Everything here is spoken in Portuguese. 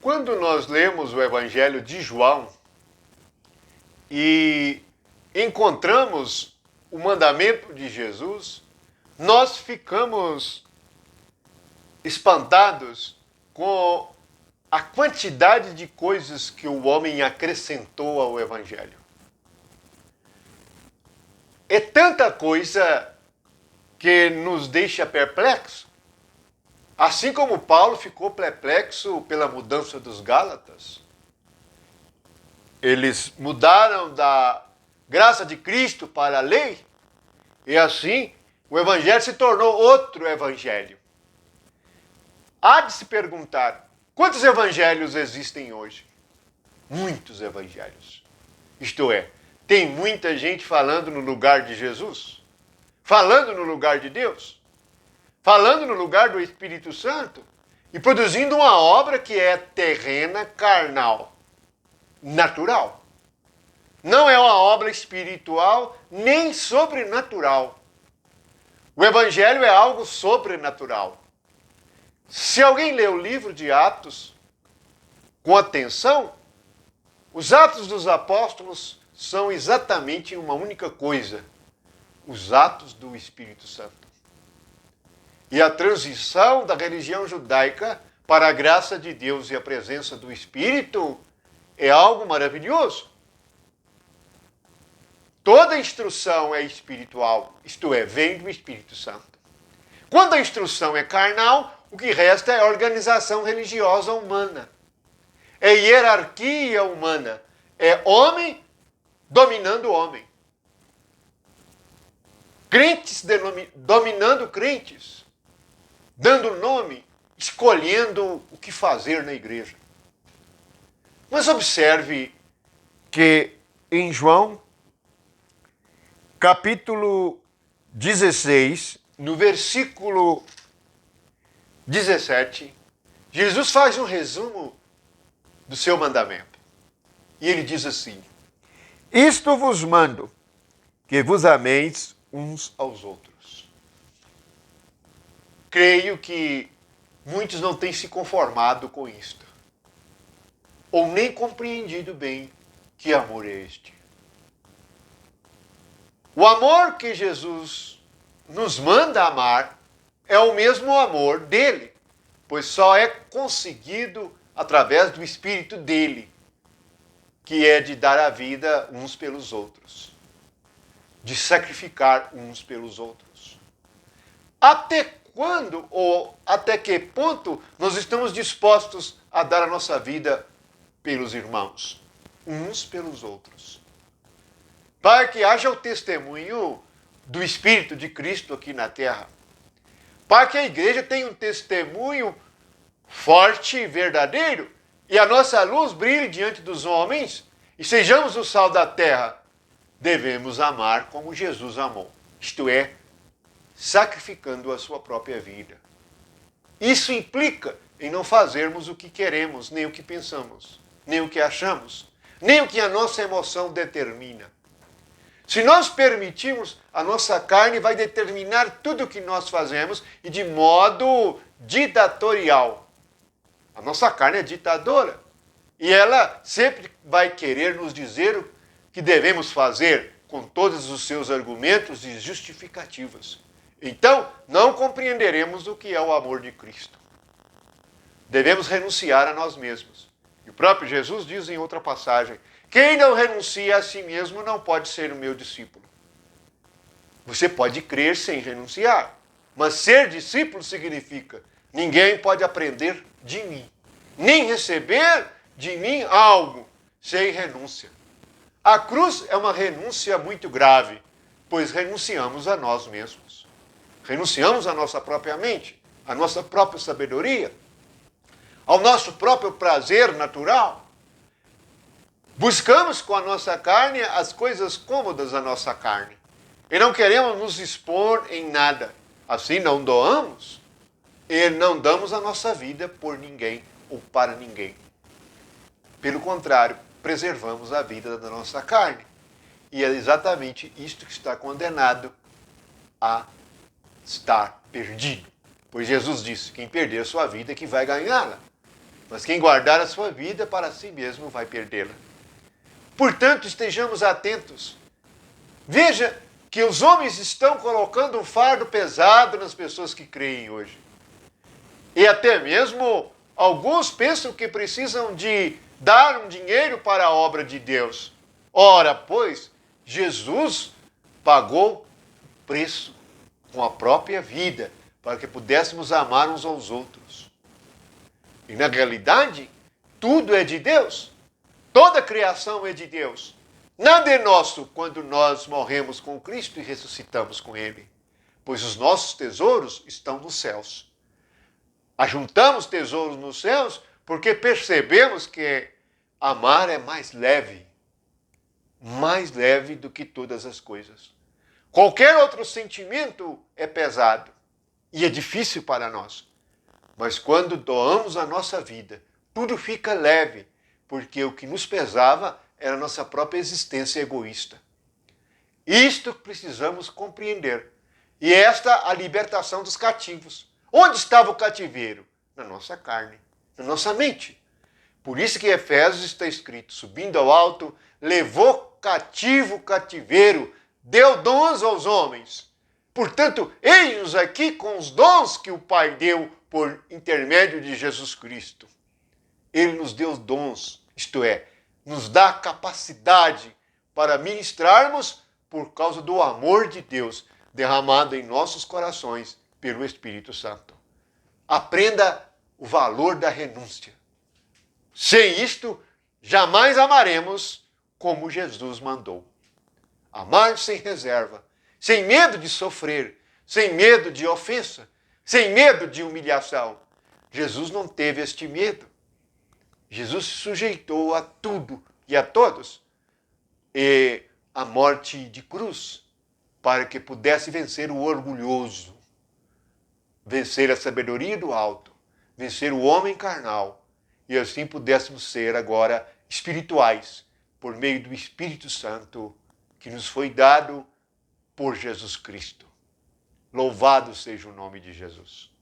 Quando nós lemos o Evangelho de João e encontramos o mandamento de Jesus, nós ficamos espantados com a quantidade de coisas que o homem acrescentou ao Evangelho. É tanta coisa que nos deixa perplexo, assim como Paulo ficou perplexo pela mudança dos Gálatas. Eles mudaram da graça de Cristo para a lei, e assim o Evangelho se tornou outro Evangelho. Há de se perguntar, quantos evangelhos existem hoje? Muitos evangelhos. Isto é, tem muita gente falando no lugar de Jesus, falando no lugar de Deus, falando no lugar do Espírito Santo e produzindo uma obra que é terrena, carnal, natural. Não é uma obra espiritual nem sobrenatural. O Evangelho é algo sobrenatural. Se alguém lê o livro de Atos com atenção, os Atos dos Apóstolos são exatamente uma única coisa: os Atos do Espírito Santo. E a transição da religião judaica para a graça de Deus e a presença do Espírito é algo maravilhoso. Toda instrução é espiritual, isto é, vem do Espírito Santo. Quando a instrução é carnal, o que resta é a organização religiosa humana. É hierarquia humana. É homem dominando homem. Crentes dominando crentes. Dando nome, escolhendo o que fazer na igreja. Mas observe que em João, capítulo 16, no versículo 17, Jesus faz um resumo do seu mandamento. E ele diz assim: isto vos mando, que vos ameis uns aos outros. Creio que muitos não têm se conformado com isto, ou nem compreendido bem que amor é este. O amor que Jesus nos manda amar é o mesmo amor dele, pois só é conseguido através do Espírito dele, que é de dar a vida uns pelos outros, de sacrificar uns pelos outros. Até quando ou até que ponto nós estamos dispostos a dar a nossa vida pelos irmãos, uns pelos outros? Para que haja o testemunho do Espírito de Cristo aqui na terra. Para que a igreja tenha um testemunho forte e verdadeiro e a nossa luz brilhe diante dos homens e sejamos o sal da terra, devemos amar como Jesus amou. Isto é, sacrificando a sua própria vida. Isso implica em não fazermos o que queremos, nem o que pensamos, nem o que achamos, nem o que a nossa emoção determina. Se nós permitirmos, a nossa carne vai determinar tudo o que nós fazemos e de modo ditatorial. A nossa carne é ditadora. E ela sempre vai querer nos dizer o que devemos fazer com todos os seus argumentos e justificativas. Então, não compreenderemos o que é o amor de Cristo. Devemos renunciar a nós mesmos. E o próprio Jesus diz em outra passagem: quem não renuncia a si mesmo não pode ser o meu discípulo. Você pode crer sem renunciar, mas ser discípulo significa: ninguém pode aprender de mim, nem receber de mim algo sem renúncia. A cruz é uma renúncia muito grave, pois renunciamos a nós mesmos. Renunciamos à nossa própria mente, à nossa própria sabedoria, ao nosso próprio prazer natural. Buscamos com a nossa carne as coisas cômodas da nossa carne. E não queremos nos expor em nada. Assim não doamos e não damos a nossa vida por ninguém ou para ninguém. Pelo contrário, preservamos a vida da nossa carne. E é exatamente isto que está condenado a estar perdido. Pois Jesus disse: quem perder a sua vida é que vai ganhá-la. Mas quem guardar a sua vida para si mesmo vai perdê-la. Portanto, estejamos atentos. Veja que os homens estão colocando um fardo pesado nas pessoas que creem hoje. E até mesmo alguns pensam que precisam de dar um dinheiro para a obra de Deus. Ora, pois, Jesus pagou o preço com a própria vida para que pudéssemos amar uns aos outros. E na realidade, tudo é de Deus. Toda a criação é de Deus. Nada é nosso quando nós morremos com Cristo e ressuscitamos com Ele, pois os nossos tesouros estão nos céus. Ajuntamos tesouros nos céus porque percebemos que amar é mais leve do que todas as coisas. Qualquer outro sentimento é pesado e é difícil para nós. Mas quando doamos a nossa vida, tudo fica leve, porque o que nos pesava era a nossa própria existência egoísta. Isto precisamos compreender. E esta a libertação dos cativos. Onde estava o cativeiro? Na nossa carne, na nossa mente. Por isso que em Efésios está escrito, subindo ao alto, levou cativo o cativeiro, deu dons aos homens. Portanto, eis-nos aqui com os dons que o Pai deu por intermédio de Jesus Cristo. Ele nos deu dons, isto é, nos dá capacidade para ministrarmos por causa do amor de Deus derramado em nossos corações pelo Espírito Santo. Aprenda o valor da renúncia. Sem isto, jamais amaremos como Jesus mandou. Amar sem reserva, sem medo de sofrer, sem medo de ofensa, sem medo de humilhação. Jesus não teve este medo. Jesus se sujeitou a tudo e a todos. E a morte de cruz, para que pudesse vencer o orgulhoso, vencer a sabedoria do alto, vencer o homem carnal, e assim pudéssemos ser agora espirituais, por meio do Espírito Santo, que nos foi dado por Jesus Cristo. Louvado seja o nome de Jesus.